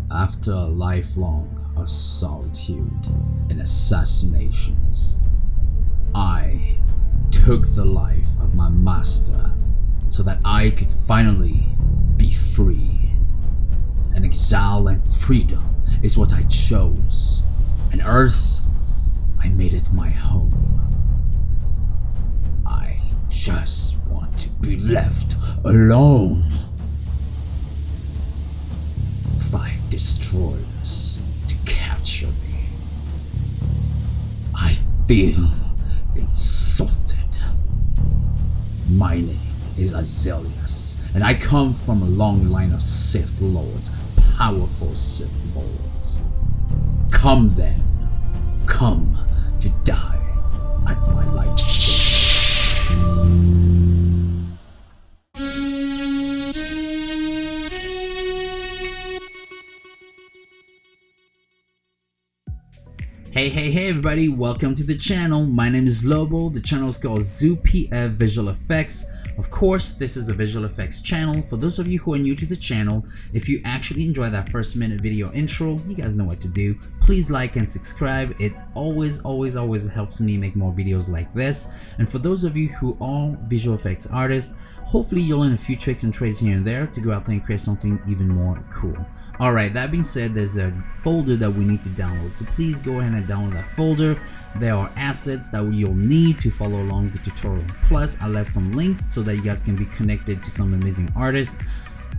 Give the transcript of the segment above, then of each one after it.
After a lifelong of solitude and assassinations, I took the life of my master so that I could finally be free. And exile and freedom is what I chose, and Earth, I made it my home. I just want to be left alone. 5 destroyers to capture me. I feel insulted. My name is Azelius, and I come from a long line of Sith Lords, powerful Sith Lords. Come then, come to die at my lightsaber. Hey everybody, welcome to the channel. My name is Lobo. The channel is called ZooPF Visual Effects. Of course, this is a visual effects channel. For those of you who are new to the channel, if you actually enjoy that first minute video intro, you guys know what to do. Please like and subscribe. It always helps me make more videos like this. And for those of you who are visual effects artists, hopefully you'll learn a few tricks and trades here and there to go out there and create something even more cool. Alright, that being said, there's a folder that we need to download, so please go ahead and download that folder. There are assets that you'll need to follow along the tutorial. Plus, I left some links so that you guys can be connected to some amazing artists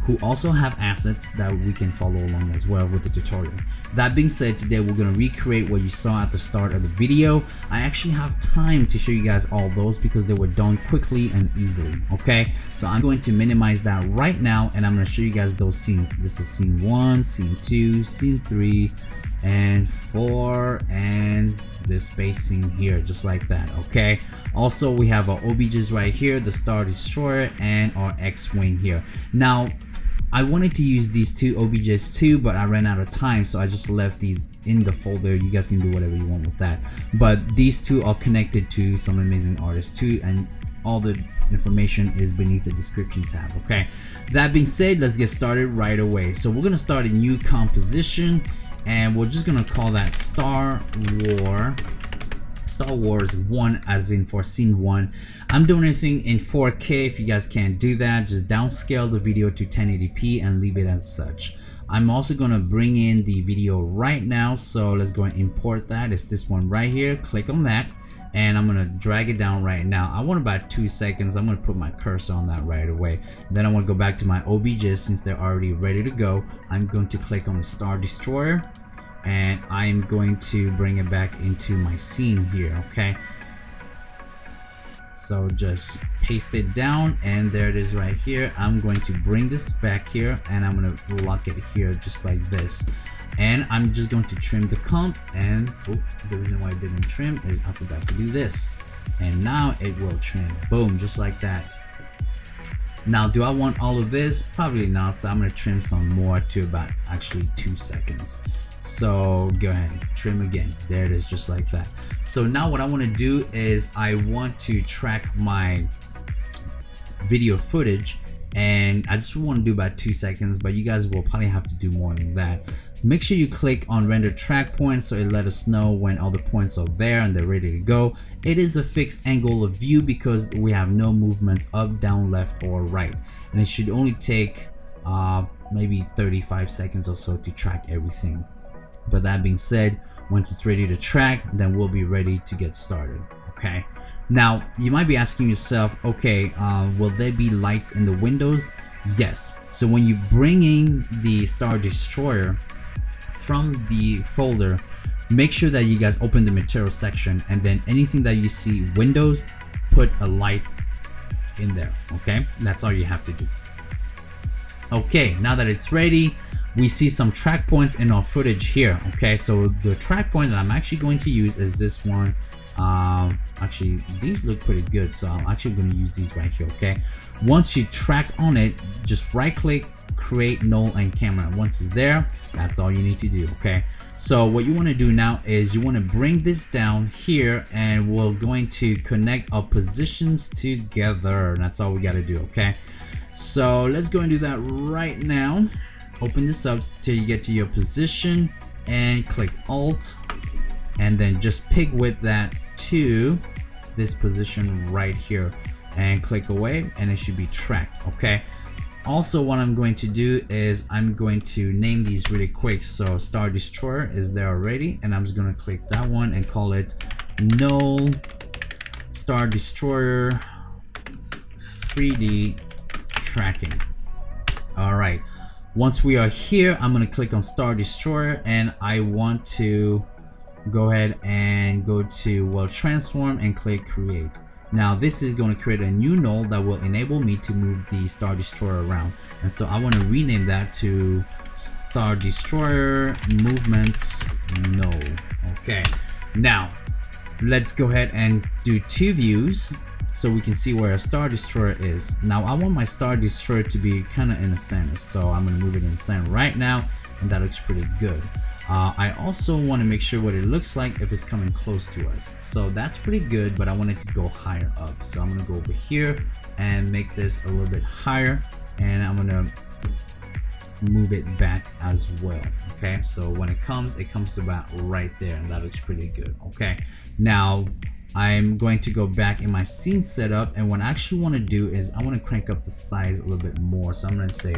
who also have assets that we can follow along as well with the tutorial. That being said, today we're going to recreate what you saw at the start of the video. I actually have time to show you guys all those because they were done quickly and easily, okay? So I'm going to minimize that right now and I'm going to show you guys those scenes. This is scene 1, scene 2, scene 3, and 4, and this space scene here, just like that, okay? Also, we have our OBJs right here, the Star Destroyer and our X-Wing here. Now, I wanted to use these two OBJs too, but I ran out of time, so I just left these in the folder. You guys can do whatever you want with that. But these two are connected to some amazing artists too, and all the information is beneath the description tab, okay? That being said, let's get started right away. So we're gonna start a new composition, and we're just gonna call that Star Wars 1, as in for scene 1. I'm doing anything in 4K. If you guys can't do that, just downscale the video to 1080p and leave it as such. I'm also going to bring in the video right now, so let's go and import that. It's this one right here. Click on that and I'm going to drag it down right now. I want about 2 seconds. I'm going to put my cursor on that right away. Then I want to go back to my OBJs since they're already ready to go. I'm going to click on the Star Destroyer and I'm going to bring it back into my scene here, okay? So just paste it down and there it is right here. I'm going to bring this back here and I'm going to lock it here just like this. And I'm just going to trim the comp, and the reason why it didn't trim is I forgot to do this. And now it will trim. Boom, just like that. Now, do I want all of this? Probably not, so I'm going to trim some more to about actually 2 seconds. So go ahead, trim again. There it is, just like that. So now what I want to do is I want to track my video footage, and I just want to do about 2 seconds, but you guys will probably have to do more than that. Make sure you click on render track points so it let us know when all the points are there and they're ready to go. It is a fixed angle of view because we have no movement up, down, left, or right, and it should only take maybe 35 seconds or so to track everything. But that being said, once it's ready to track, then we'll be ready to get started, okay? Now, you might be asking yourself, okay, will there be lights in the windows? Yes. So when you bring in the Star Destroyer from the folder, make sure that you guys open the material section, and then anything that you see windows, put a light in there, okay? That's all you have to do. Okay, now that it's ready, we see some track points in our footage here, okay? So the track point that I'm actually going to use is this one. Actually, these look pretty good, so I'm actually going to use these right here, okay? Once you track on it, just right click, create null and camera. Once it's there, that's all you need to do, okay? So what you want to do now is you want to bring this down here, and we're going to connect our positions together. That's all we got to do, okay? So let's go and do that right now. open this up till you get to your position and click Alt, and then just pig whip that to this position right here and click away, and it should be tracked. Okay, also what I'm going to do is I'm going to name these really quick. So Star Destroyer is there already, and I'm just going to click that one and call it Null Star Destroyer 3D tracking. All right, once we are here, I'm going to click on Star Destroyer, and I want to go ahead and go to World Transform and click Create. Now this is going to create a new null that will enable me to move the Star Destroyer around, and so I want to rename that to Star Destroyer Movements Null. Okay, now let's go ahead and do two views so we can see where a Star Destroyer is. Now I want my Star Destroyer to be kind of in the center, so I'm going to move it in the center right now, and that looks pretty good. I also want to make sure what it looks like if it's coming close to us. So that's pretty good, but I want it to go higher up. So I'm going to go over here and make this a little bit higher, and I'm going to move it back as well. Okay, so when it comes to about right there, and that looks pretty good. Okay, now I'm going to go back in my scene setup, and what I actually want to do is I want to crank up the size a little bit more. So I'm going to say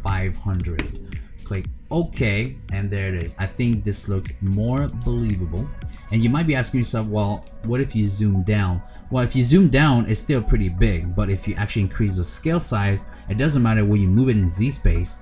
500. Click OK, and there it is. I think this looks more believable. And you might be asking yourself, well, what if you zoom down? Well, if you zoom down, it's still pretty big, but if you actually increase the scale size, it doesn't matter where you move it in Z space,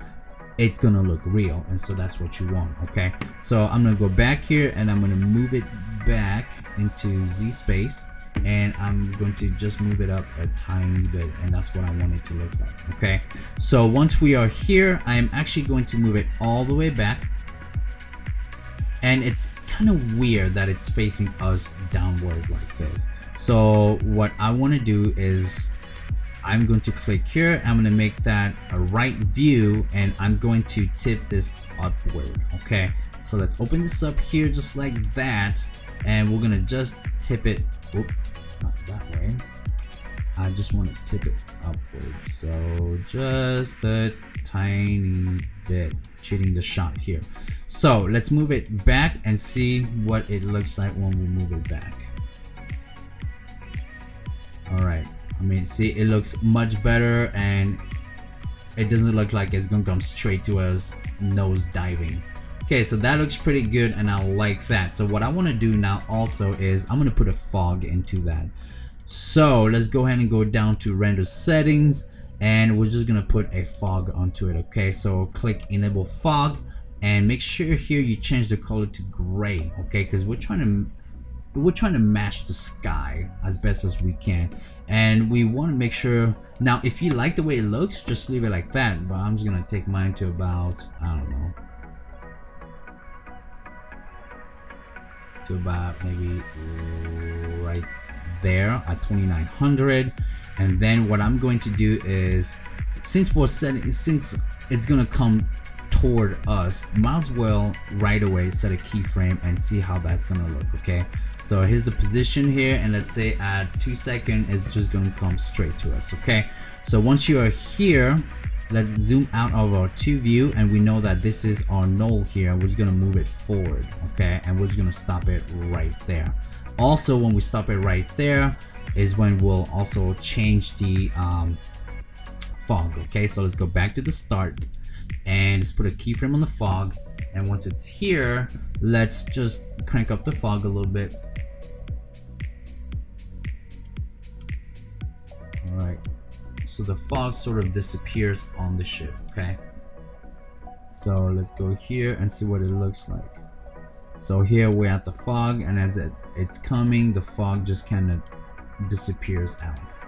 it's gonna look real, and so that's what you want. Okay, so I'm gonna go back here and I'm gonna move it back into Z space, and I'm going to just move it up a tiny bit, and that's what I want it to look like. Okay, so once we are here, I'm actually going to move it all the way back, and it's kind of weird that it's facing us downwards like this. So what I want to do is I'm going to click here, I'm going to make that a right view, and I'm going to tip this upward. Okay, so let's open this up here just like that, and we're gonna just tip it. Oop, not that way. I just want to tip it upwards, so just a tiny bit, cheating the shot here. So let's move it back and see what it looks like when we move it back. All right, I mean, see, it looks much better, and it doesn't look like it's gonna come straight to us nose diving. Okay, so that looks pretty good, and I like that. So what I want to do now also is I'm going to put a fog into that. So let's go ahead and go down to render settings, and we're just going to put a fog onto it. Okay, so click enable fog, and make sure here you change the color to gray. Okay, because we're trying to match the sky as best as we can, and we want to make sure. Now if you like the way it looks, just leave it like that, but I'm just going to take mine to about, I don't know, to about maybe right there at 2900. And then what I'm going to do is, since it's gonna come toward us, might as well right away set a keyframe and see how that's gonna look. Okay, so here's the position here, and let's say at 2 seconds it's just gonna come straight to us. Okay, so once you are here, let's zoom out of our 2 view, and we know that this is our null here. We're just gonna move it forward, okay, and we're just gonna stop it right there. Also, when we stop it right there is when we'll also change the fog. Okay, so let's go back to the start and just put a keyframe on the fog, and once it's here, let's just crank up the fog a little bit. All right, so the fog sort of disappears on the ship. Okay, so let's go here and see what it looks like. So here we're at the fog, and as it's coming, the fog just kind of disappears out,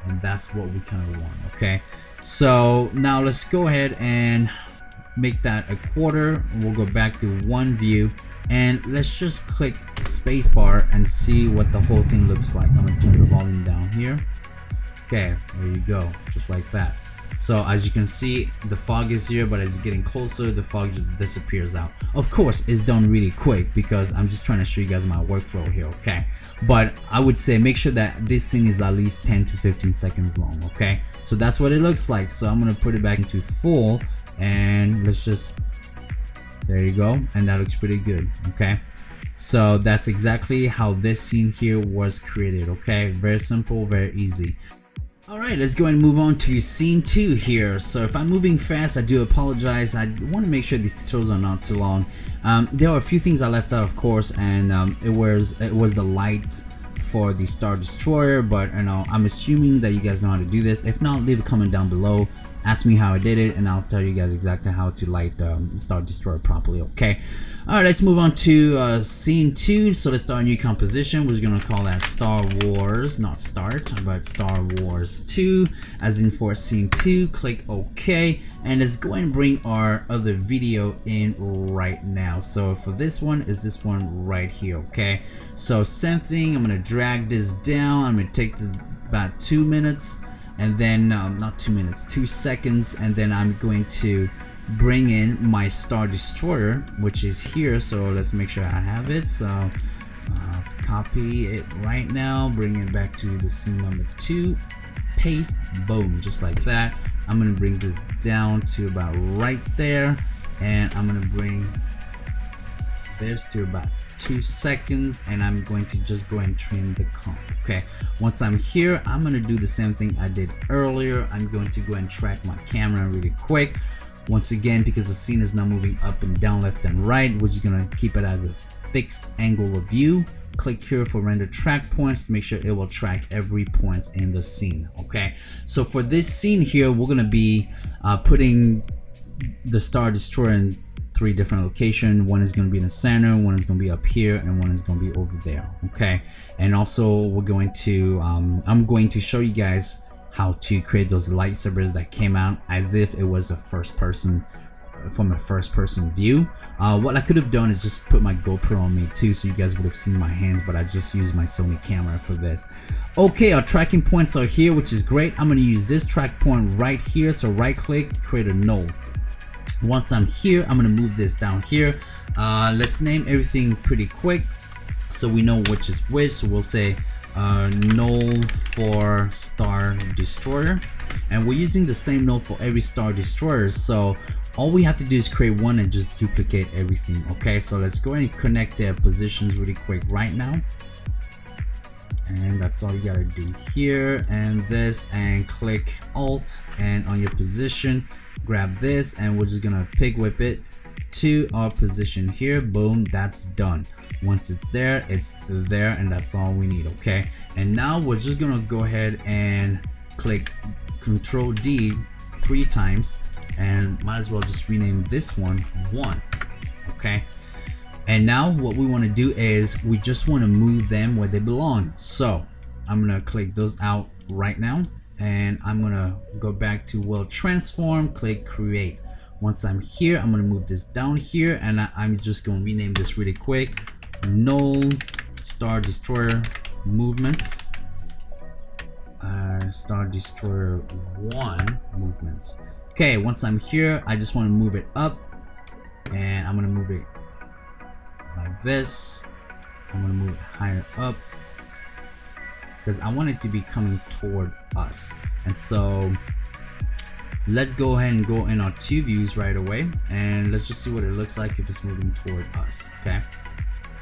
and that's what we kind of want. Okay, so now let's go ahead and make that a quarter. We'll go back to 1 view, and let's just click spacebar and see what the whole thing looks like. I'm gonna turn the volume down here. Okay, there you go, just like that. So as you can see, the fog is here, but as it's getting closer, the fog just disappears out. Of course, it's done really quick because I'm just trying to show you guys my workflow here, okay? But I would say make sure that this thing is at least 10 to 15 seconds long, okay? So that's what it looks like. So I'm gonna put it back into full, and let's just, there you go, and that looks pretty good, okay? So that's exactly how this scene here was created, okay? Very simple, very easy. Alright, let's go and move on to scene 2 here. So if I'm moving fast, I do apologize. I want to make sure these tutorials are not too long. There are a few things I left out, of course, and it was the light for the Star Destroyer, but you know, I'm assuming that you guys know how to do this. If not, leave a comment down below. Ask me how I did it, and I'll tell you guys exactly how to light the Star Destroyer properly, okay? Alright, let's move on to scene 2. So let's start a new composition. We're gonna call that Star Wars, not start, but Star Wars 2, as in for scene 2. Click OK, and let's go and bring our other video in right now. So for this one, is this one right here, okay? So same thing, I'm gonna drag this down. I'm gonna take this about 2 minutes. And then not 2 minutes, 2 seconds, and then I'm going to bring in my Star Destroyer, which is here. So let's make sure I have it. So copy it right now, bring it back to the scene number 2, paste, boom, just like that. I'm gonna bring this down to about right there, and I'm gonna bring this to about 2 seconds, and I'm going to just go and trim the comp. Okay, once I'm here, I'm gonna do the same thing I did earlier. I'm going to go and track my camera really quick. Once again, because the scene is now moving up and down, left and right, we're just gonna keep it as a fixed angle of view. Click here for render track points to make sure it will track every point in the scene. Okay, so for this scene here, we're gonna be putting the Star Destroyer in 3 different locations. One is going to be in the center, one is going to be up here, and one is going to be over there, okay? And also we're going to I'm going to show you guys how to create those lightsabers that came out as if it was a first person, from a first person view. What I could have done is just put my GoPro on me too, so you guys would have seen my hands, but I just used my Sony camera for this. Okay, our tracking points are here, which is great. I'm going to use this track point right here, so right click, create a null. Once I'm here, I'm gonna move this down here. Let's name everything pretty quick so we know which is which. So we'll say null for Star Destroyer, and we're using the same null for every Star Destroyer. So all we have to do is create one and just duplicate everything. Okay, so let's go and connect their positions really quick right now. And that's all you gotta do here, and this, and click Alt, and on your position, grab this, and we're just gonna pig whip it to our position here. Boom, that's done. Once it's there, and that's all we need. Okay, and now we're just gonna go ahead and click Control D 3 times, and might as well just rename this one 1. Okay, and now what we want to do is we just want to move them where they belong. So I'm gonna click those out right now, and I'm gonna go back to World Transform, click Create. Once I'm here, I'm gonna move this down here, and I'm just gonna rename this really quick. Null Star Destroyer Movements, Star Destroyer 1 Movements. Okay, once I'm here, I just want to move it up, and I'm gonna move it like this. I'm gonna move it higher up because I want it to be coming toward us. And so let's go ahead and go in our 2 views right away, and let's just see what it looks like if it's moving toward us. Okay,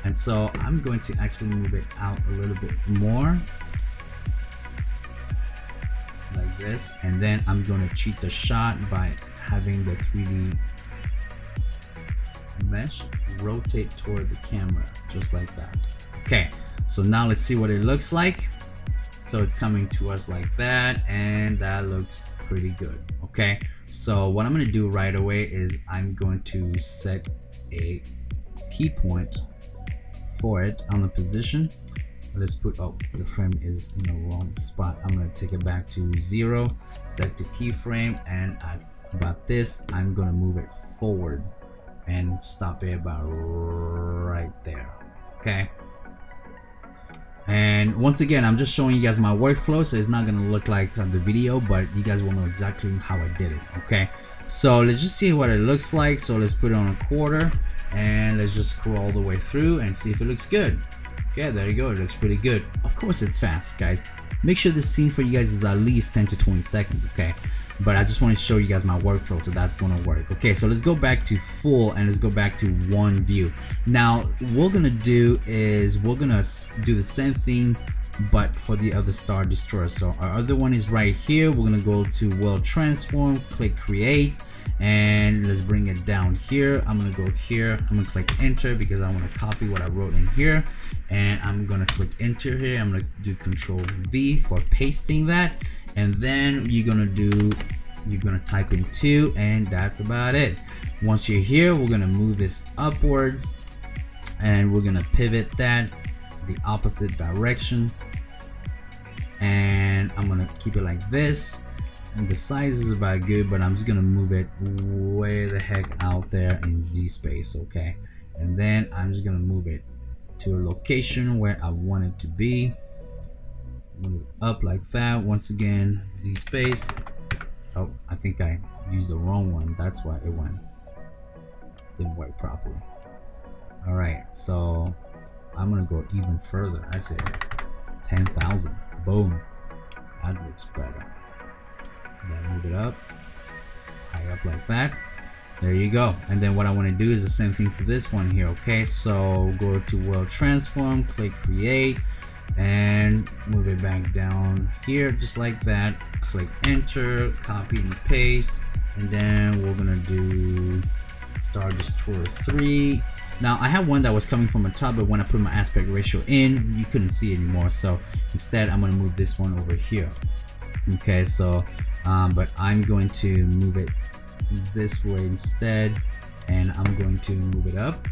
and so I'm going to actually move it out a little bit more like this, and then I'm going to cheat the shot by having the 3D mesh rotate toward the camera just like that. Okay, so now let's see what it looks like. So it's coming to us like that, and that looks pretty good. Okay, so what I'm going to do right away is I'm going to set a key point for it on the position. Let's put, oh, the frame is in the wrong spot. I'm going to take it back to 0, set the keyframe, and at about this, I'm going to move it forward and stop it about right there. Okay, And once again, I'm just showing you guys my workflow, so it's not gonna look like the video, but you guys will know exactly how I did it. Okay, so let's just see what it looks like. So let's put it on a quarter and let's just scroll all the way through and see if it looks good. Okay, there you go, it looks pretty good. Of course it's fast, guys. Make sure this scene for you guys is at least 10 to 20 seconds, okay? But I just want to show you guys my workflow, so that's gonna work. Okay, so let's go back to full and let's go back to one view. Now what we're gonna do is we're gonna do the same thing but for the other Star Destroyer. So our other one is right here. We're gonna go to World Transform, click create, and let's bring it down here. I'm gonna go here, I'm gonna click enter because I want to copy what I wrote in here, and I'm gonna click enter here. I'm gonna do Control V for pasting that, and then you're gonna type in 2, and that's about it. Once you're here, we're gonna move this upwards and we're gonna pivot that the opposite direction, and I'm gonna keep it like this. And the size is about good, but I'm just gonna move it way the heck out there in Z space, okay? And then I'm just gonna move it to a location where I want it to be. Move it up like that. Once again, Z space. Oh, I think I used the wrong one. That's why it didn't work properly. All right, so I'm gonna go even further. I say 10,000. Boom. That looks better. Then move it up, high up like that. There you go. And then what I want to do is the same thing for this one here. Okay, so go to World Transform, click create, and move it back down here just like that. Click enter, copy and paste, and then we're gonna do Star Destroyer 3. Now I have one that was coming from the top, but when I put my aspect ratio in, you couldn't see it anymore. So instead, I'm gonna move this one over here. Okay, so but I'm going to move it this way instead, and I'm going to move it up.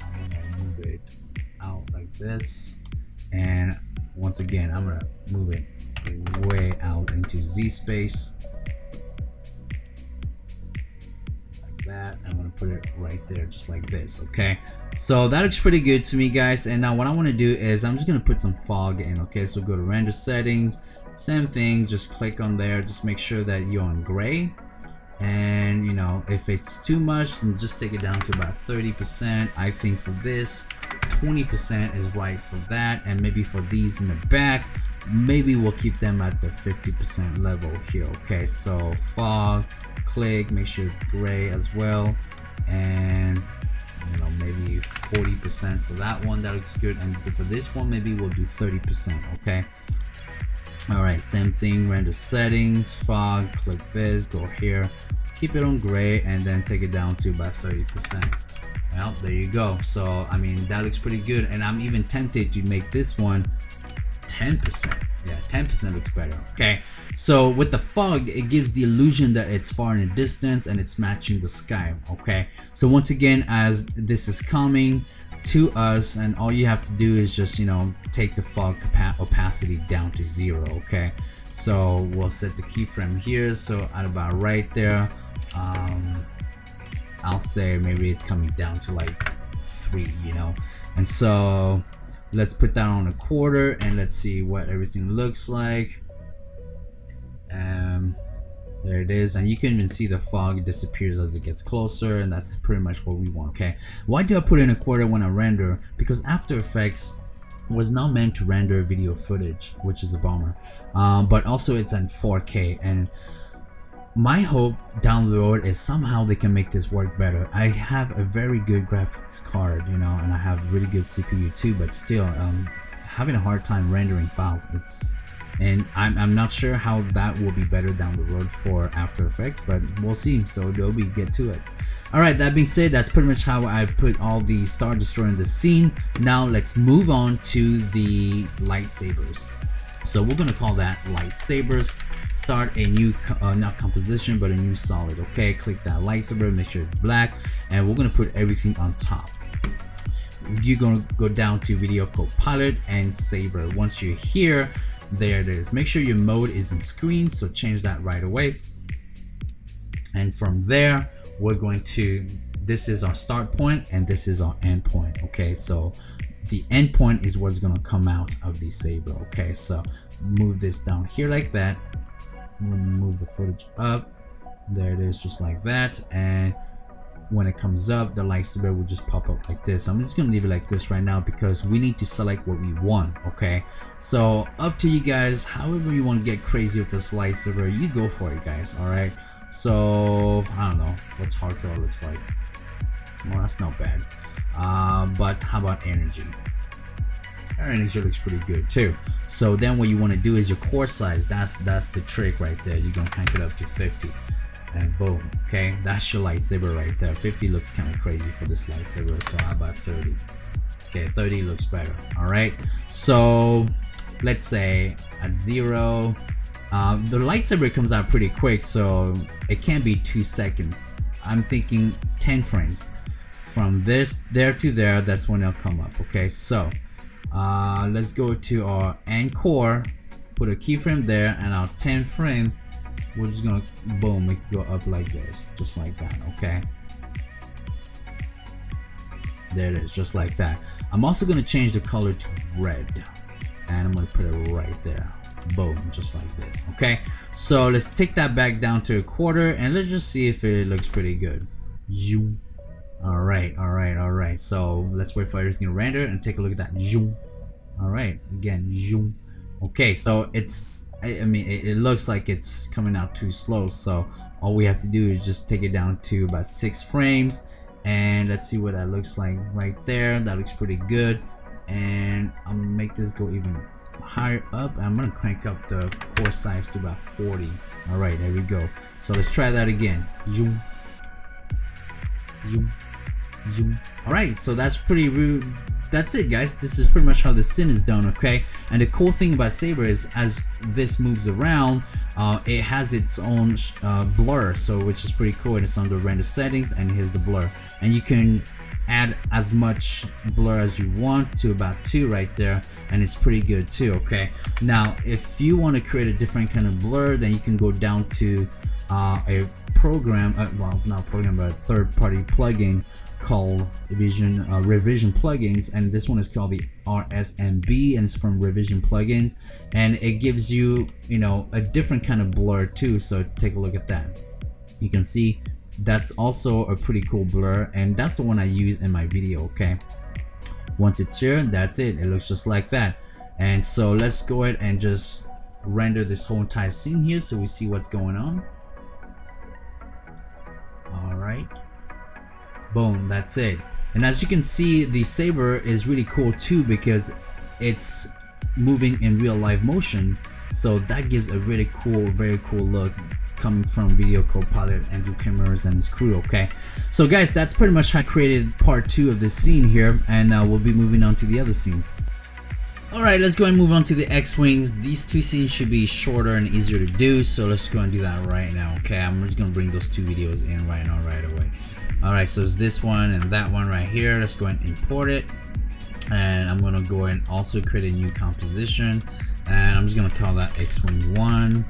I'm gonna move it out like this, and once again, I'm gonna move it way out into Z space. That I'm gonna put it right there just like this. Okay, so that looks pretty good to me, guys. And now what I want to do is I'm just gonna put some fog in. Okay, so go to render settings, same thing, just click on there, just make sure that you're on gray, and you know, if it's too much, then just take it down to about 30%. I think for this 20% is right for that, and maybe for these in the back, maybe we'll keep them at the 50% level here. Okay, so fog, click, make sure it's gray as well, and you know, maybe 40% for that one. That looks good. And for this one, maybe we'll do 30%. Okay, all right, same thing, render settings, fog, click this, go here, keep it on gray, and then take it down to about 30%. Well, there you go. So I mean, that looks pretty good, and I'm even tempted to make this one 10%. Yeah, 10% looks better. Okay, so with the fog, it gives the illusion that it's far in the distance and it's matching the sky. Okay, so once again, as this is coming to us, and all you have to do is just, you know, take the fog opacity down to 0. Okay, so we'll set the keyframe here, so at about right there. I'll say maybe it's coming down to like 3, you know. And so let's put that on a quarter and let's see what everything looks like. There it is, and you can even see the fog disappears as it gets closer, and that's pretty much what we want. Okay, why do I put in a quarter when I render? Because After Effects was not meant to render video footage, which is a bummer, but also it's in 4K, and my hope down the road is somehow they can make this work better. I have a very good graphics card, you know, and I have really good CPU too, but still having a hard time rendering files. And I'm not sure how that will be better down the road for After Effects, but we'll see. So Adobe, get to it. Alright, that being said, that's pretty much how I put all the Star Destroyer in the scene. Now let's move on to the lightsabers. So we're gonna call that lightsabers. Start a new, not composition, but a new solid. Okay, click that lightsaber, make sure it's black, and we're gonna put everything on top. You're gonna go down to Video Copilot and Saber. Once you're here, there it is. Make sure your mode is in screen, so change that right away. And from there, we're going to, this is our start point and this is our end point. Okay, so the end point is what's gonna come out of the saber. Okay, so move this down here like that. Move the footage up. There it is, just like that. And when it comes up, the lightsaber will just pop up like this. I'm just gonna leave it like this right now because we need to select what we want. Okay, so up to you guys. However you want to get crazy with this lightsaber, you go for it, guys. All right, so I don't know what's hardcore looks like. Well, that's not bad. But how about energy? Our energy looks pretty good too. So then what you want to do is your core size. That's the trick right there. You're gonna crank it up to 50. And boom. Okay, that's your lightsaber right there. 50 looks kind of crazy for this lightsaber, so how about 30? Okay, 30 looks better. All right, so let's say at 0, the lightsaber comes out pretty quick, so it can't be 2 seconds. I'm thinking 10 frames from this there to there. That's when it'll come up. Okay, so let's go to our end core, put a keyframe there, and our 10 frame, we're just gonna boom, make it go up like this, just like that. Okay, there it is, just like that. I'm also gonna change the color to red, and I'm gonna put it right there. Boom, just like this. Okay, so let's take that back down to a quarter, and let's just see if it looks pretty good. Zoom. All right. So let's wait for everything to render and take a look at that. Zoom. All right, again, zoom. Okay, so it's, I mean, it looks like it's coming out too slow, so all we have to do is just take it down to about 6 frames, and let's see what that looks like right there. That looks pretty good, and I'm gonna make this go even higher up. I'm gonna crank up the core size to about 40. All right, there we go. So let's try that again. Zoom, zoom, zoom. All right, so that's pretty rude. That's it, guys. This is pretty much how the scene is done. Okay, and the cool thing about Saber is as this moves around, it has its own blur, so which is pretty cool. And it's under render settings, and here's the blur, and you can add as much blur as you want to about 2 right there, and it's pretty good too. Okay, now if you want to create a different kind of blur, then you can go down to a program, well, not program, but a third-party plugin called Revision plugins, and this one is called the RSMB, and it's from Revision plugins, and it gives you, you know, a different kind of blur too. So take a look at that. You can see that's also a pretty cool blur, and that's the one I use in my video. Okay, once it's here, that's it. It looks just like that. And so let's go ahead and just render this whole entire scene here so we see what's going on. All right, boom, that's it. And as you can see, the saber is really cool too because it's moving in real live motion, so that gives a really cool, very cool look coming from Video Copilot Andrew Kimmers and his crew. Okay, so guys, that's pretty much how I created part 2 of this scene here, and we'll be moving on to the other scenes. Alright, let's go and move on to the X-Wings. These 2 scenes should be shorter and easier to do, so let's go and do that right now. Okay, I'm just gonna bring those 2 videos in right now, right away. Alright, so it's this one and that one right here. Let's go and import it, and I'm gonna go and also create a new composition, and I'm just gonna call that X-Wing 1,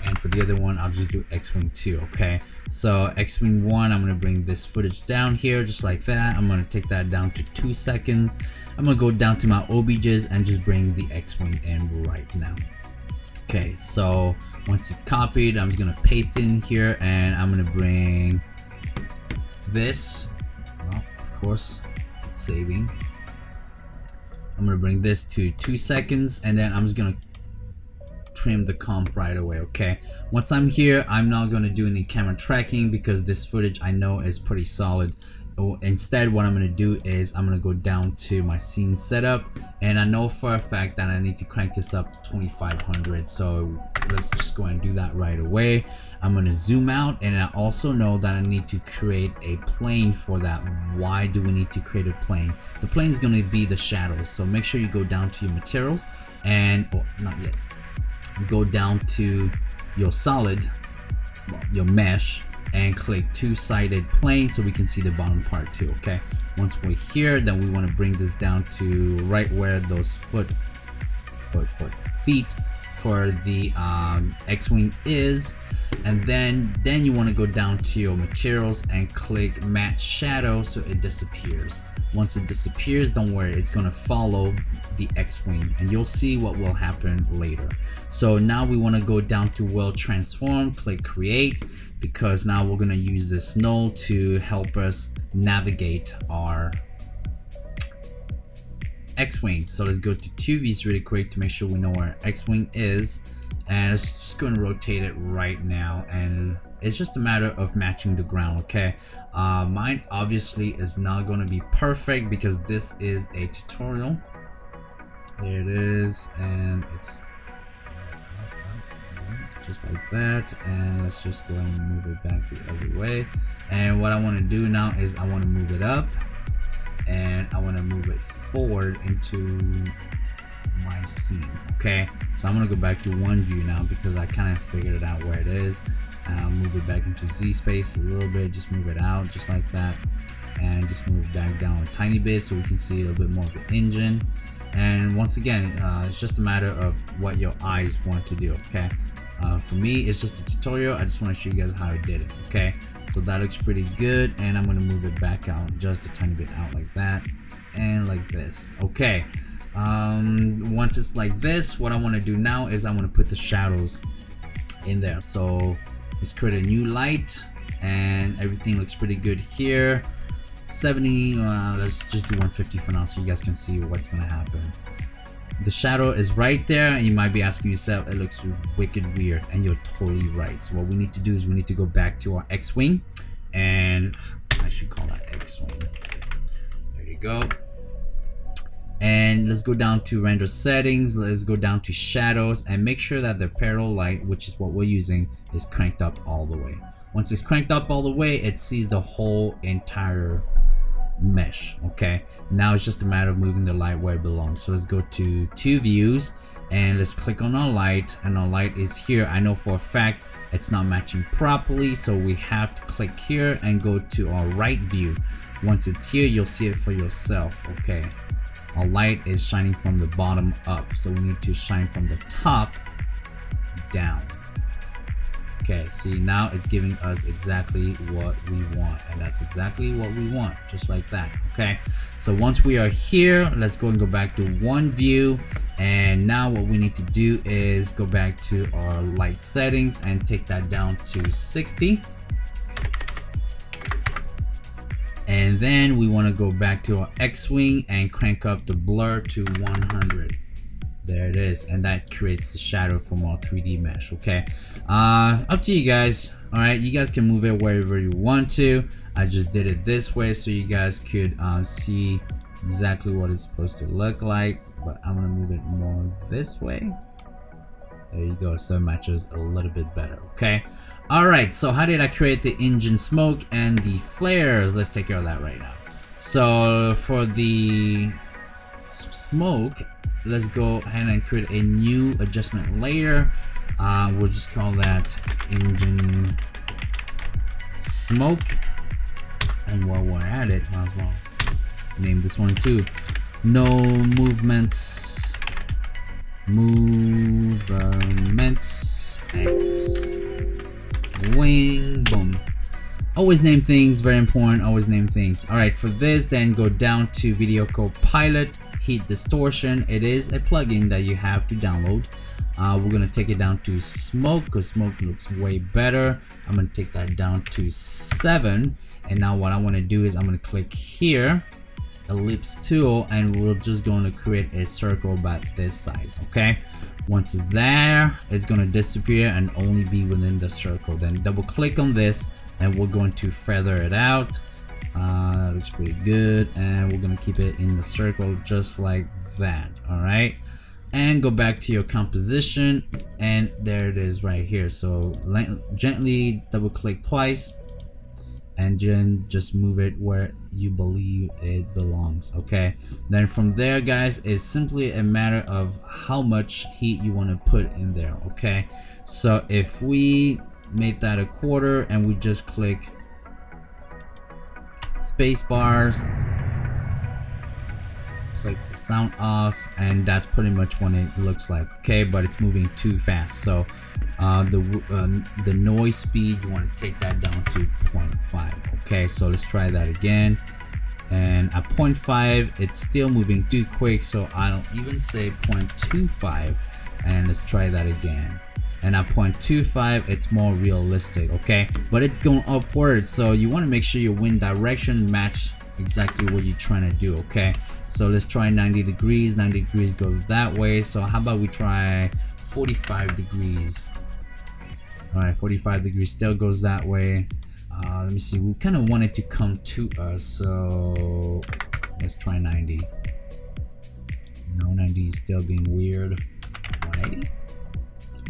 and for the other one I'll just do X-Wing 2. Okay, so X-Wing 1, I'm gonna bring this footage down here just like that. I'm gonna take that down to 2 seconds. I'm gonna go down to my OBJs and just bring the X-Wing in right now. Okay, so once it's copied, I'm just gonna paste it in here, and I'm gonna bring this, well, of course it's saving. I'm gonna bring this to 2 seconds, and then I'm just gonna trim the comp right away. Okay, once I'm here, I'm not gonna do any camera tracking because this footage I know is pretty solid. Instead, what I'm gonna do is I'm gonna go down to my scene setup, and I know for a fact that I need to crank this up to 2500, so let's just go and do that right away. I'm gonna zoom out, and I also know that I need to create a plane for that. Why do we need to create a plane? The plane is gonna be the shadows, so make sure you go down to your materials and, oh, not yet, go down to your solid, well, your mesh, and click 2-sided plane so we can see the bottom part too. Okay, once we're here, then we want to bring this down to right where those feet for the X-Wing is, and then you want to go down to your materials and click match shadow so it disappears. Once it disappears, don't worry, it's gonna follow the X-Wing, and you'll see what will happen later. So now we want to go down to world transform, click create, because now we're gonna use this null to help us navigate our X-Wing. So let's go to 2 views really quick to make sure we know where X-Wing is, and it's just going to rotate it right now, and it's just a matter of matching the ground. Okay, mine obviously is not going to be perfect because this is a tutorial. There it is, and it's just like that, and let's just go and move it back the other way. And what I want to do now is I want to move it up, and I want to move it forward into my scene. Okay, so I'm gonna go back to 1 view now because I kind of figured it out where it is. Move it back into Z space a little bit, just move it out just like that, and just move it back down a tiny bit so we can see a little bit more of the engine. And once again, it's just a matter of what your eyes want to do. Okay, for me it's just a tutorial. I just want to show you guys how I did it. Okay, so that looks pretty good, and I'm going to move it back out just a tiny bit out like that and like this. Okay, once it's like this, what I want to do now is I want to put the shadows in there. So let's create a new light, and everything looks pretty good here. 70, let's just do 150 for now so you guys can see what's going to happen. The shadow is right there, and you might be asking yourself, it looks wicked weird, and you're totally right. So what we need to do is we need to go back to our X-Wing, and I should call that X-Wing. There you go. And let's go down to render settings, let's go down to shadows, and make sure that the parallel light, which is what we're using, is cranked up all the way. Once it's cranked up all the way, it sees the whole entire mesh. Okay, now it's just a matter of moving the light where it belongs. So let's go to 2 views, and let's click on our light, and our light is here. I know for a fact it's not matching properly, so we have to click here and go to our right view. Once it's here, you'll see it for yourself. Okay, our light is shining from the bottom up, so we need to shine from the top down. Okay, see, now it's giving us exactly what we want, and that's exactly what we want, just like that. Okay, so once we are here, let's go and go back to 1 view, and now what we need to do is go back to our light settings and take that down to 60. And then we want to go back to our X-Wing and crank up the blur to 100. There it is, and that creates the shadow from our 3D mesh. Okay, up to you guys. All right, you guys can move it wherever you want to. I just did it this way so you guys could see exactly what it's supposed to look like, but I'm gonna move it more this way. There you go, so it matches a little bit better. Okay, all right, so how did I create the engine smoke and the flares? Let's take care of that right now. So for the smoke, let's go ahead and create a new adjustment layer. We'll just call that engine smoke, and while we're at it, might as well name this one too. No movements X-Wing. Boom. Always name things, very important. Always name things. All right, for this, then go down to Video Copilot. Heat distortion, it is a plugin that you have to download. We're gonna take it down to smoke because smoke looks way better. I'm gonna take that down to 7, and now what I want to do is I'm gonna click here, ellipse tool, and we're just going to create a circle about this size. Okay, once it's there, it's gonna disappear and only be within the circle. Then double click on this, and we're going to feather it out. That looks pretty good, and we're gonna keep it in the circle just like that. All right, and go back to your composition, and there it is right here. So gently double click twice, and then just move it where you believe it belongs. Okay, then from there, guys, it's simply a matter of how much heat you want to put in there. Okay, so if we made that a 1/4 and we just click space bars, click the sound off, and that's pretty much what it looks like. Okay, but it's moving too fast, so the noise speed, you want to take that down to 0.5. Okay, so let's try that again. and at 0.5 it's still moving too quick, so I'll even say 0.25, and let's try that again. And at 0.25 it's more realistic, okay, but it's going upwards, so you want to make sure your wind direction match exactly what you're trying to do, okay. So let's try 90 degrees. 90 degrees goes that way, so how about we try 45 degrees. All right, 45 degrees still goes that way. Let me see, we kind of want it to come to us, so let's try 90. No, 90 is still being weird. 180.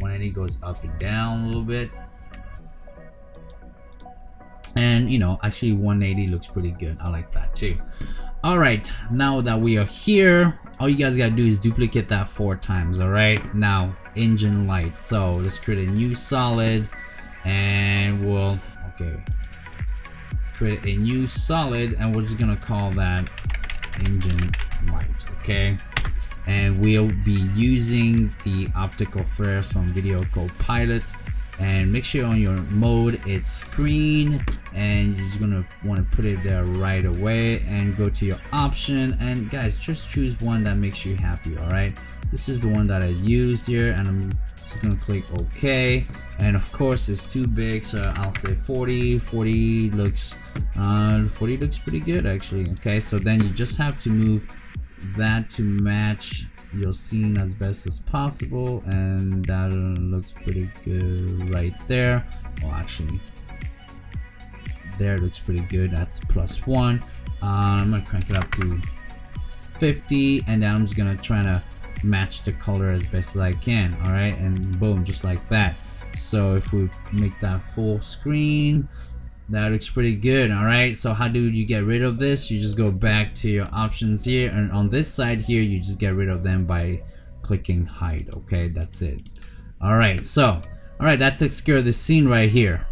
180 goes up and down a little bit, and you know, actually 180 looks pretty good. I like that too. All right, now that we are here, all you guys gotta do is duplicate that 4 times. All right, now engine light, so let's create a new solid, and we'll create a new solid, and we're just gonna call that engine light, okay. And we'll be using the optical flares from Video Copilot, and make sure on your mode it's screen, and you're just gonna want to put it there right away, and go to your option, and guys, just choose one that makes you happy. All right, this is the one that I used here, and I'm just gonna click OK. And of course it's too big, so I'll say 40. 40 looks pretty good actually. Okay, so then you just have to move that to match your scene as best as possible, and that looks pretty good right there. Well, actually there looks pretty good. That's +1. I'm gonna crank it up to 50, and then I'm just gonna try to match the color as best as I can. All right, and boom, just like that. So if we make that full screen, that looks pretty good. All right, so how do you get rid of this? You just go back to your options here, and on this side here you just get rid of them by clicking hide. Okay, that's it. All right, so all right, that takes care of the scene right here.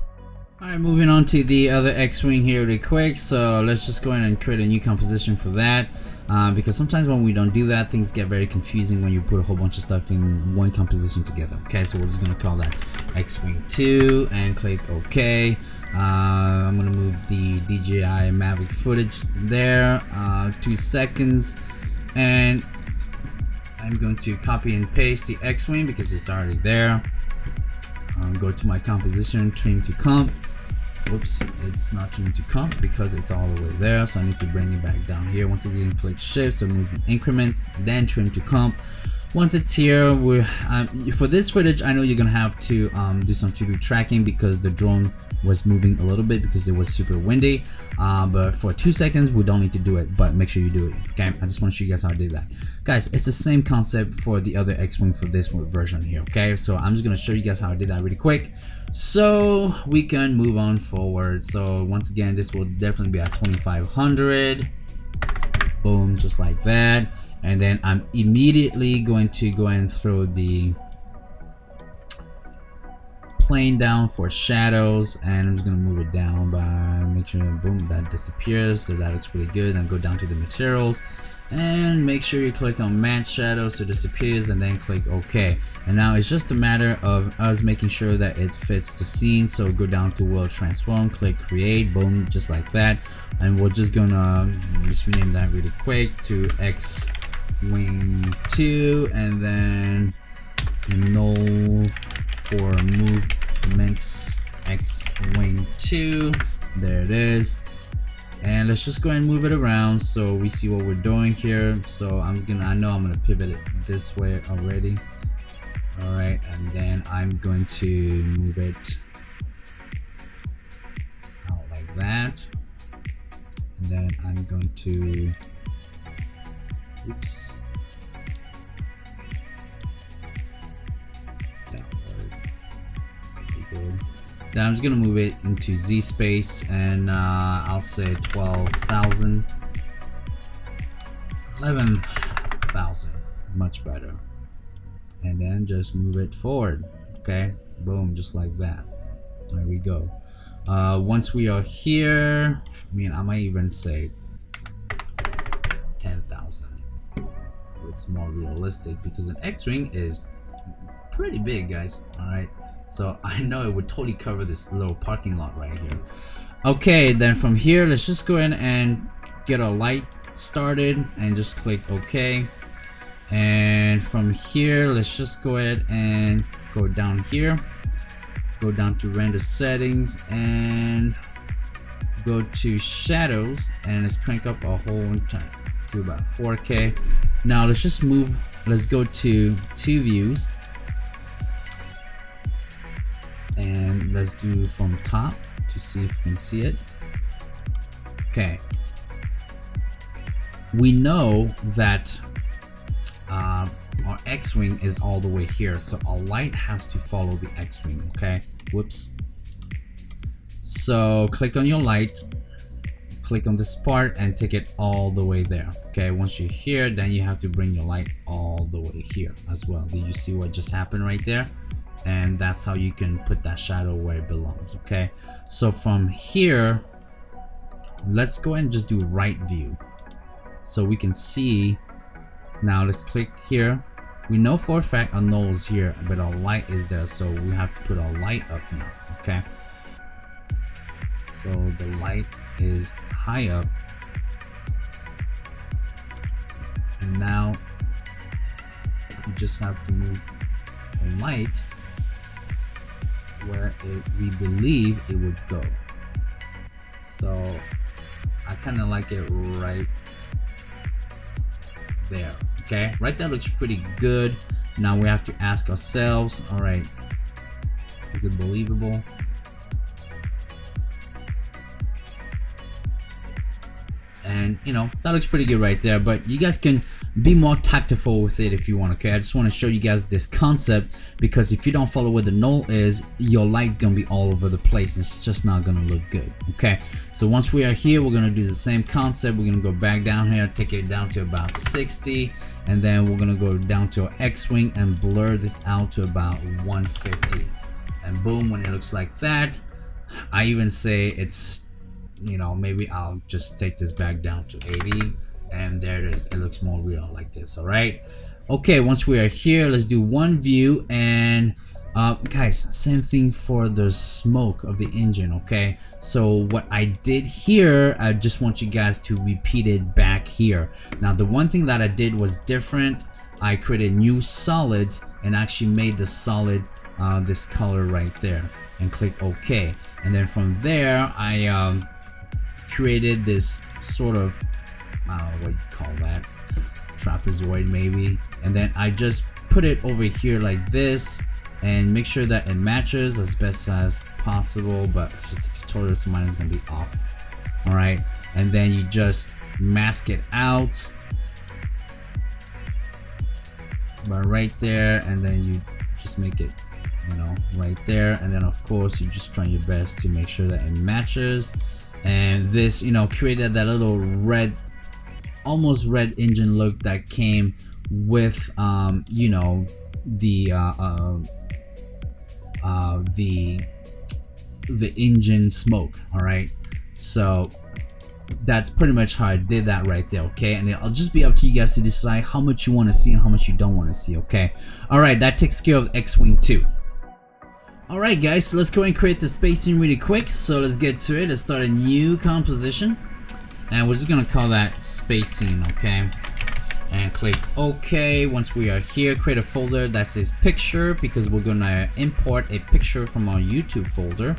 All right, moving on to the other X-Wing here really quick. So let's just go ahead and create a new composition for that, because sometimes when we don't do that, things get very confusing when you put a whole bunch of stuff in one composition together. Okay, so we're just gonna call that X-Wing 2 and click OK. I'm gonna move the DJI Mavic footage there, 2 seconds, and I'm going to copy and paste the X-Wing because it's already there. Go to my composition, trim to comp. Oops, it's not trim to comp because it's all the way there, so I need to bring it back down here. Once again, click shift, so it moves in increments, then trim to comp. Once it's here, we're for this footage, I know you're gonna have to do some 2D tracking because the drone was moving a little bit because it was super windy, but for 2 seconds we don't need to do it, but make sure you do it. Okay, I just want to show you guys how I did that. Guys, it's the same concept for the other X-Wing for this version here. Okay, so I'm just gonna show you guys how I did that really quick so we can move on forward. So once again, this will definitely be at 2500. Boom, just like that. And then I'm immediately going to go and throw the plane down for shadows, and I'm just gonna move it down by make sure boom that disappears, so that looks pretty good. And go down to the materials and make sure you click on match shadows so it disappears, and then click OK. And now it's just a matter of us making sure that it fits the scene, so go down to world transform, click create, boom, just like that. And we're just gonna just rename that really quick to X-Wing 2, and then null for movements X-Wing 2. There it is. And let's just go ahead and move it around so we see what we're doing here. So I know I'm gonna pivot it this way already. All right, and then I'm going to move it out like that, and then I'm going to oops, downwards. Good. Then I'm just gonna move it into Z space, and I'll say 12,000, 11,000, much better. And then just move it forward. Okay, boom, just like that. There we go. Once we are here, I mean, I might even say 10,000. It's more realistic because an X-Wing is pretty big, guys. All right. So I know it would totally cover this little parking lot right here. Okay, then from here, let's just go in and get our light started and just click OK. And from here, let's just go ahead and go down here, go down to render settings and go to shadows, and let's crank up a whole time to about 4K. Now let's just move, let's go to 2 views and let's do from top to see if you can see it. Okay, we know that our X-Wing is all the way here, so our light has to follow the X-Wing. Okay, whoops. So click on your light, click on this part and take it all the way there. Okay, once you're here, then you have to bring your light all the way here as well. Did you see what just happened right there? And that's how you can put that shadow where it belongs. Okay, so from here, let's go ahead and just do right view so we can see. Now let's click here. We know for a fact our null is here, but our light is there, so we have to put our light up now. Okay, so the light is high up, and now we just have to move the light where we believe it would go. So I kind of like it right there. Okay, right there looks pretty good. Now we have to ask ourselves, all right, is it believable? And you know, that looks pretty good right there, but you guys can be more tactful with it if you want. Okay, I just want to show you guys this concept, because if you don't follow where the null is, your light's gonna be all over the place. It's just not gonna look good. Okay, so once we are here, we're gonna do the same concept. We're gonna go back down here, take it down to about 60, and then we're gonna go down to our X-Wing and blur this out to about 150, and boom, when it looks like that, I even say it's, you know, maybe I'll just take this back down to 80, and there it is. It looks more real like this. All right, okay, once we are here, let's do one view, and guys, same thing for the smoke of the engine. Okay, so what I did here, I just want you guys to repeat it back here. Now the one thing that I did was different. I created new solid and actually made the solid this color right there, and click OK. And then from there, I created this sort of, I don't know what you call that, trapezoid maybe, and then I just put it over here like this, and make sure that it matches as best as possible, but it's a tutorial, so mine is gonna be off. All right, and then you just mask it out but right there, and then you just make it, you know, right there, and then of course you just try your best to make sure that it matches. And this, you know, created that little red, almost red engine look that came with you know, the engine smoke. All right, so that's pretty much how I did that right there. Okay, and it'll just be up to you guys to decide how much you want to see and how much you don't want to see. Okay, all right, that takes care of X-Wing 2. Alright guys, so let's go and create the space scene really quick. So let's get to it. Let's start a new composition, and we're just gonna call that space scene. Okay, and click OK. Once we are here, create a folder that says picture, because we're gonna import a picture from our YouTube folder,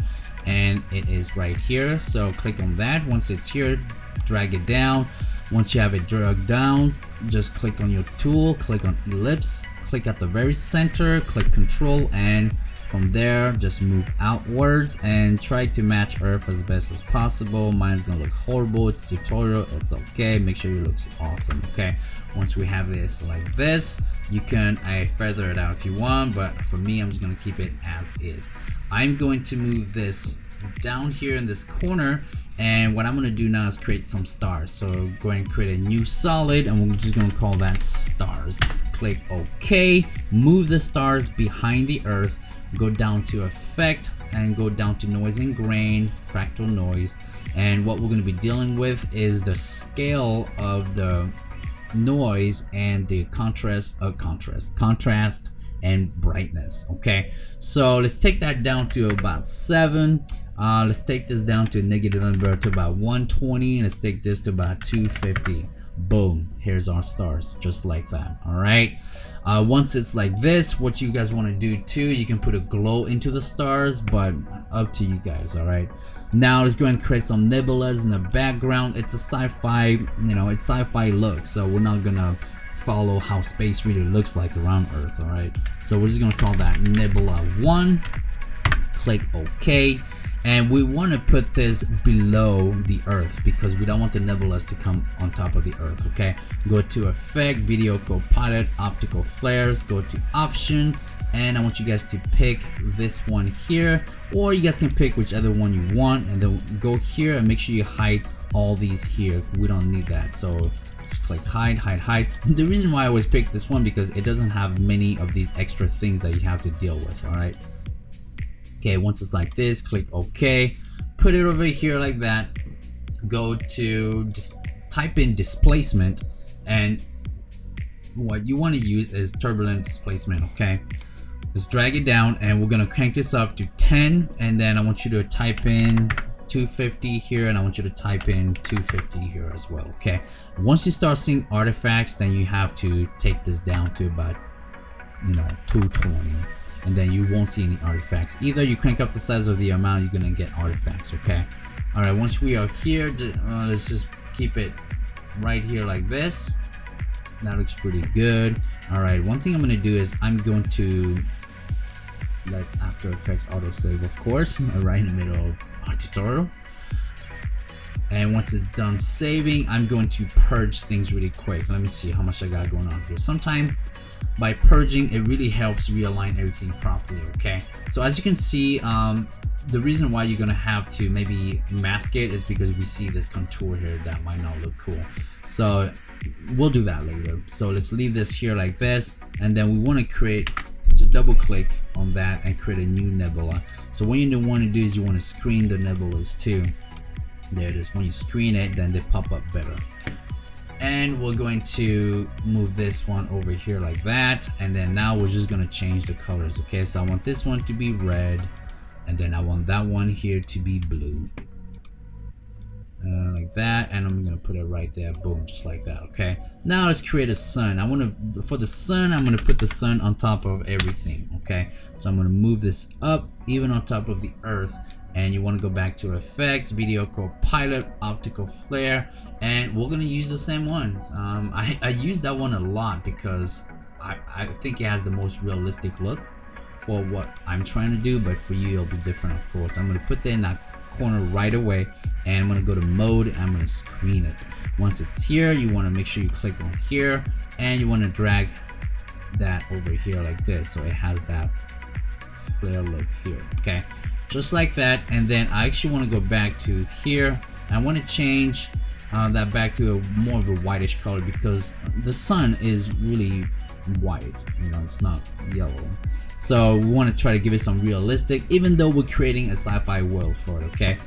and it is right here. So click on that. Once it's here, drag it down. Once you have it dragged down, just click on your tool, click on ellipse, click at the very center, click Control, and from there just move outwards and try to match Earth as best as possible. Mine's gonna look horrible, it's a tutorial, it's okay, make sure it looks awesome. Okay, once we have this like this, you can feather it out if you want, but for me, I'm just gonna keep it as is. I'm going to move this down here in this corner, and what I'm gonna do now is create some stars. So go ahead and create a new solid, and we're just gonna call that stars. Click OK, move the stars behind the Earth, go down to effect, and go down to noise and grain, fractal noise, and what we're going to be dealing with is the scale of the noise and the contrast and brightness. Okay, so let's take that down to about 7. Let's take this down to a negative number to about 120. Let's take this to about 250. Boom, here's our stars, just like that. All right, once it's like this, what you guys want to do too, you can put a glow into the stars, but up to you guys. All right, now let's go and create some nebulas in the background. It's a sci-fi, you know, it's sci-fi look, so we're not gonna follow how space really looks like around Earth. All right, so we're just gonna call that nebula 1. Click OK. And we want to put this below the Earth because we don't want the nebulas to come on top of the Earth. Okay, go to Effect, Video Copilot, Optical Flares, go to Option, and I want you guys to pick this one here, or you guys can pick whichever one you want, and then go here and make sure you hide all these here. We don't need that, so just click hide, hide, hide. The reason why I always pick this one because it doesn't have many of these extra things that you have to deal with. All right. Okay, once it's like this, click OK, put it over here like that. Go to just type in displacement, and what you want to use is turbulent displacement. Okay, let's drag it down, and we're gonna crank this up to 10, and then I want you to type in 250 here, and I want you to type in 250 here as well. Okay, once you start seeing artifacts, then you have to take this down to about, you know, 220. And then you won't see any artifacts. Either you crank up the size of the amount, you're gonna get artifacts. Okay, all right, once we are here, let's just keep it right here like this. That looks pretty good. All right, one thing I'm gonna do is I'm going to let After Effects auto save, of course, right in the middle of our tutorial. And once it's done saving, I'm going to purge things really quick. Let me see how much I got going on here. Sometime by purging, it really helps realign everything properly. Okay, so as you can see, the reason why you're gonna have to maybe mask it is because we see this contour here that might not look cool, so we'll do that later. So let's leave this here like this, and then we want to create, just double click on that and create a new nebula. So what you want to do is you want to screen the nebulas too. There it is. When you screen it, then they pop up better. And we're going to move this one over here like that, and then now we're just going to change the colors. Okay, so I want this one to be red, and then I want that one here to be blue, like that, and I'm going to put it right there. Boom, just like that. Okay, now let's create a sun. I want to, for the sun, I'm going to put the sun on top of everything. Okay, so I'm going to move this up even on top of the Earth. And you want to go back to Effects, Video Copilot, Optical Flare, and we're gonna use the same one. I use that one a lot because I think it has the most realistic look for what I'm trying to do, but for you it'll be different, of course. I'm gonna put that in that corner right away, and I'm gonna go to Mode, and I'm gonna screen it. Once it's here, you want to make sure you click on here, and you want to drag that over here like this, so it has that flare look here. Okay, just like that. And then I actually want to go back to here. I want to change that back to a more of a whitish color because the sun is really white, you know, it's not yellow. So we want to try to give it some realistic, even though we're creating a sci-fi world for it. Okay,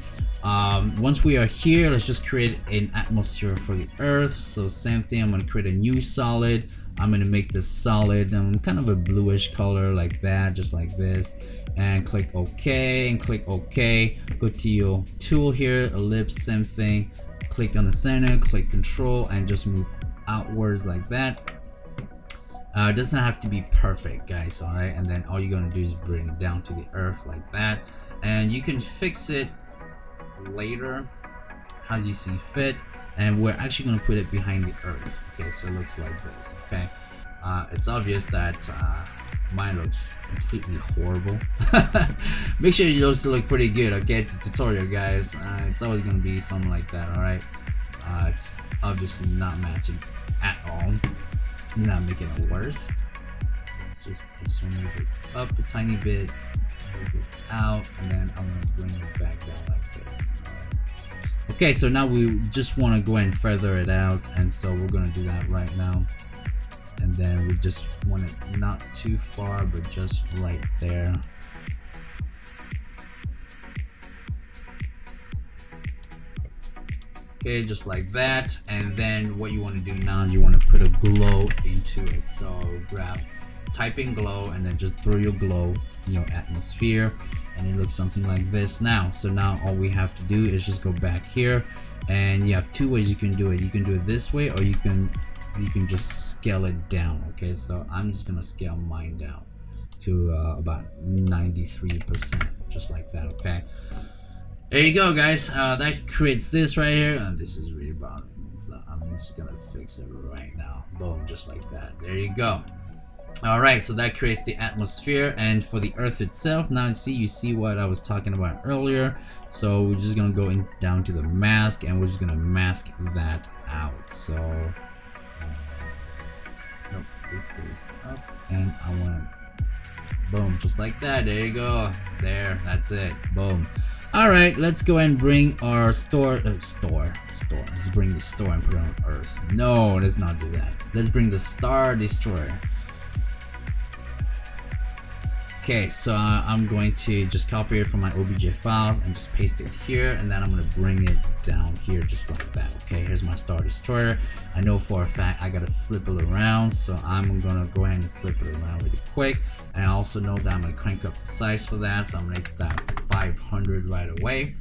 once we are here, let's just create an atmosphere for the Earth. So same thing, I'm going to create a new solid. I'm going to make this solid kind of a bluish color like that, just like this, and click OK, and click OK. Go to your tool here, ellipse, same thing, click on the center, click Control, and just move outwards like that. It doesn't have to be perfect, guys, all right? And then all you're gonna do is bring it down to the Earth like that, and you can fix it later as you see fit. And we're actually going to put it behind the Earth. Okay, so it looks like this. Okay, it's obvious that mine looks completely horrible. Make sure yours still look pretty good. Okay, it's a tutorial, guys. It's always going to be something like that. All right, it's obviously not matching at all. I'm not making it worse. It's just, I just want to move it up a tiny bit, move this out, and then I'm going to bring it back down like this. Okay, so now we just want to go and feather it out, and so we're going to do that right now. And then we just want it not too far, but just right there. Okay, just like that. And then what you want to do now is you want to put a glow into it. So type in glow, and then just throw your glow in your atmosphere. and it looks something like this now. So now all we have to do is just go back here, and you have two ways you can do it. You can do it this way, or you can just scale it down. Okay, so I'm just gonna scale mine down to about 93%, just like that. Okay, there you go, guys. That creates this right here. This is really bothering me, so I'm just gonna fix it right now. Boom, just like that. There you go. All right, so that creates the atmosphere. And for the earth itself, now you see what I was talking about earlier. So we're just gonna go down to the mask, and we're just gonna mask that out. So nope, this goes up, and I want to, boom, just like that. There you go. There, that's it. Boom. All right, let's go and bring our store. Let's bring the store and put it on Earth. No, let's not do that. Let's bring the Star Destroyer. Okay, so I'm going to just copy it from my OBJ files and just paste it here, and then I'm going to bring it down here just like that. Okay, here's my Star Destroyer. I know for a fact I got to flip it around, so I'm going to go ahead and flip it around really quick. And I also know that I'm going to crank up the size for that, so I'm going to make that 500 right away.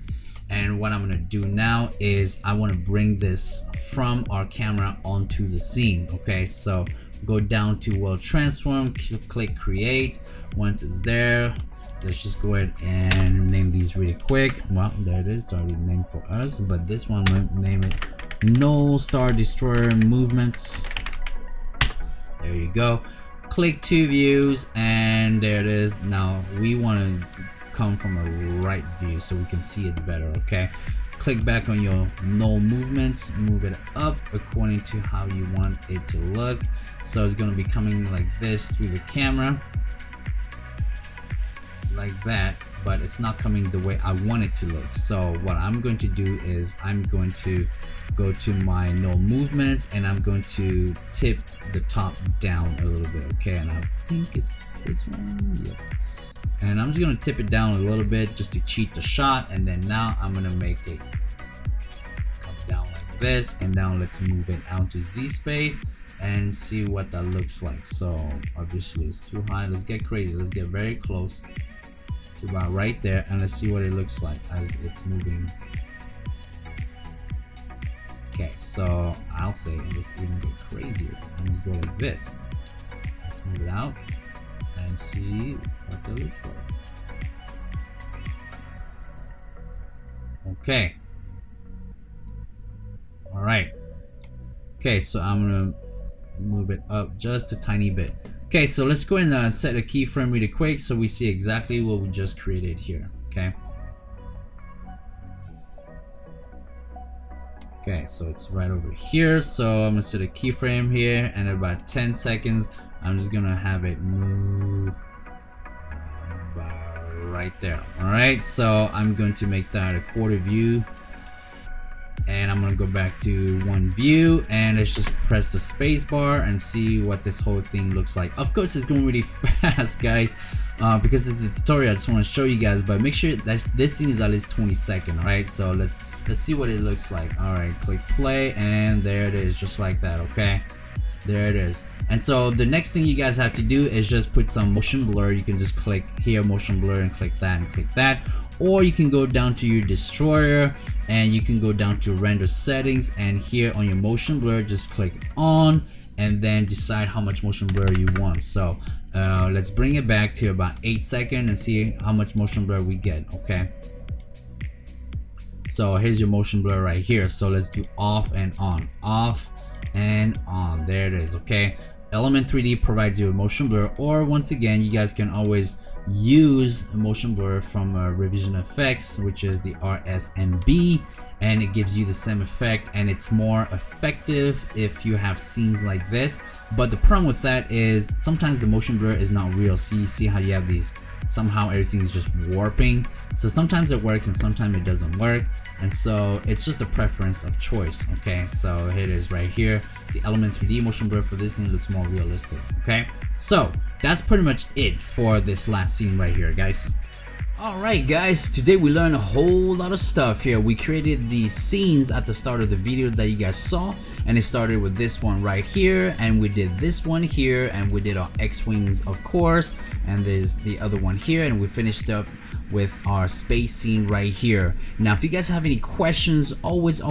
And what I'm going to do now is I want to bring this from our camera onto the scene. Okay, so go down to World Transform, click Create. Once it's there, let's just go ahead and name these really quick. Well, there it is, it's already named for us, but this one, we'll name it No Star Destroyer Movements. There you go. Click to views, and there it is. Now we want to come from a right view so we can see it better. Okay, click back on your null movements, move it up according to how you want it to look. So it's going to be coming like this through the camera, like that, but it's not coming the way I want it to look. So what I'm going to do is I'm going to go to my null movements, and I'm going to tip the top down a little bit. Okay, and I think it's this one. Yeah. And I'm just going to tip it down a little bit just to cheat the shot, and then now I'm going to make it come down like this, and now let's move it out to Z space and see what that looks like. So obviously it's too high. Let's get crazy. Let's get very close to about right there, and let's see what it looks like as it's moving. Okay, so I'll say let's even get crazier, and let's go like this. Let's move it out and see what that looks like. Okay. All right. Okay, so I'm gonna move it up just a tiny bit. Okay, so let's go and set a keyframe really quick so we see exactly what we just created here. Okay. Okay, so it's right over here. So I'm gonna set a keyframe here, and in about 10 seconds, I'm just gonna have it move about right there. All right, so I'm going to make that a quarter view, and I'm gonna go back to one view, and let's just press the space bar and see what this whole thing looks like. Of course, it's going really fast, guys, because this is a tutorial. I just want to show you guys, but make sure that this thing is at least 20 seconds. All right, so let's see what it looks like. All right, click play, and there it is, just like that. Okay, there it is. And so the next thing you guys have to do is just put some motion blur. You can just click here, motion blur, and click that and click that, or you can go down to your destroyer and you can go down to render settings, and here on your motion blur, just click on and then decide how much motion blur you want. So let's bring it back to about 8 seconds and see how much motion blur we get. Okay, so here's your motion blur right here. So let's do off and on, off and on. There it is. Okay, Element 3D provides you a motion blur, or once again, you guys can always use a motion blur from Revision Effects, which is the RSMB, and it gives you the same effect, and it's more effective if you have scenes like this. But the problem with that is sometimes the motion blur is not real. So you see how you have these, somehow everything is just warping. So sometimes it works and sometimes it doesn't work, and so it's just a preference of choice. Okay, so here it is right here. The Element 3D motion blur for this scene looks more realistic. Okay, so that's pretty much it for this last scene right here, guys. Alright guys, today we learned a whole lot of stuff here. We created these scenes at the start of the video that you guys saw, and it started with this one right here, and we did this one here, and we did our X-Wings, of course, and there's the other one here, and we finished up with our space scene right here. Now if you guys have any questions, always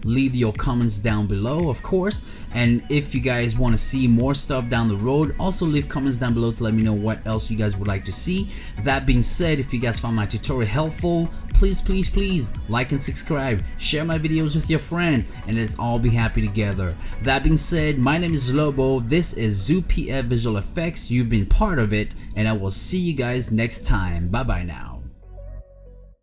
leave your comments down below, of course, and if you guys want to see more stuff down the road, also leave comments down below to let me know what else you guys would like to see. That being said, if you guys found my tutorial helpful, please like and subscribe, share my videos with your friends, and let's all be happy together. That being said, my name is Lobo, this is ZooPF Visual Effects, you've been part of it, and I will see you guys next time. Bye bye now.